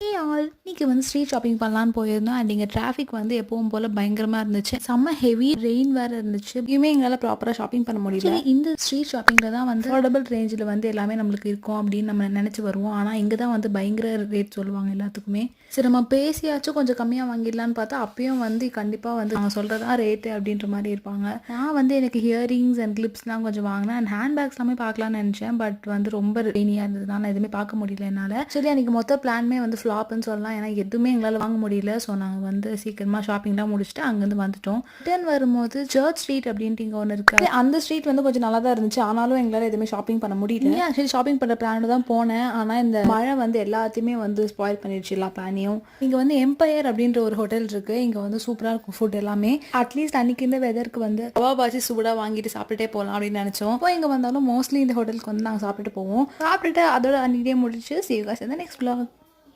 இன்னைக்கு வந்து street shopping பண்ணலான்னு போயிருந்தோம். அண்ட் இங்கே டிராஃபிக் வந்து எப்பவும் போல் பயங்கரமாக இருந்துச்சு. செம்ம ஹெவி ரெயின் வேறு இருந்துச்சு. எங்கேயுமே எங்களால் ப்ராப்பராக ஷாப்பிங் பண்ண முடியல. இந்த ஸ்ட்ரீட் ஷாப்பிங்கில் தான் வந்து அஃபோர்டபுள் ரேஞ்சில் வந்து எல்லாமே நம்மளுக்கு இருக்கும் அப்படின்னு நம்ம நினச்சி வருவோம். ஆனால் இங்கே தான் வந்து பயங்கர ரேட் சொல்லுவாங்க எல்லாத்துக்குமே. சரி, நம்ம பேசியாச்சும் கொஞ்சம் கம்மியாக வாங்கிடலான்னு பார்த்தா அப்பயும் வந்து கண்டிப்பாக வந்து அவங்க சொல்கிறதா ரேட்டு அப்படின்ற மாதிரி இருப்பாங்க. நான் வந்து எனக்கு ஹியரிங்ஸ் அண்ட் கிளிப்ஸ்லாம் கொஞ்சம் வாங்கினேன். அண்ட் ஹேண்ட்பேக்ஸ் எல்லாமே பார்க்கலான்னு நினச்சேன். பட் வந்து ரொம்ப ரெய்னியாக இருந்ததுனால எதுவுமே பார்க்க முடியல என்னால். சரி, அன்றைக்கி மொத்த பிளான்மே வந்து ஃப்ளாப்னு சொல்லலாம். ஏன்னா எதுவுமே எங்களால் வாங்க முடியல. ஸோ நாங்கள் வந்து சீக்கிரமாக ஷாப்பிங்லாம் முடிச்சுட்டு அங்கேருந்து வந்துட்டோம். ரிட்டர்ன் வரும்போது சர்ச் ஸ்ட்ரீட் அப்படின்ட்டு இங்கே ஒன்று இருக்குது. அந்த ஸ்ட்ரீட் வந்து கொஞ்சம் நல்லா தான் இருந்துச்சு. ஆனாலும் எங்களால் எதுவுமே ஷாப்பிங் பண்ண முடியல. ஆக்சுவலி ஷாப்பிங் பண்ணுற பிளான் தான் போனேன். ஆனால் இந்த மழை வந்து எல்லாத்தையுமே வந்து ஸ்பாயில் பண்ணிடுச்சு எல்லா பிளானையும். இங்கே வந்து எம்பையர் அப்படின்ற ஒரு ஹோட்டல் இருக்குது. இங்கே வந்து சூப்பராக இருக்கும் ஃபுட் எல்லாமே. அட்லீஸ்ட் அன்றைக்கி இந்த வெதருக்கு வந்து கவாபாச்சி சூடாக வாங்கிட்டு சாப்பிட்டுட்டே போகலாம் அப்படின்னு நினச்சோம். இப்போ இங்கே வந்தாலும் மோஸ்ட்லி இந்த ஹோட்டலுக்கு வந்து நாங்கள் சாப்பிட்டுட்டு போவோம். சாப்பிட்டுட்டு அதோட அன்றைக்கே முடிச்சு see you guys in the next vlog.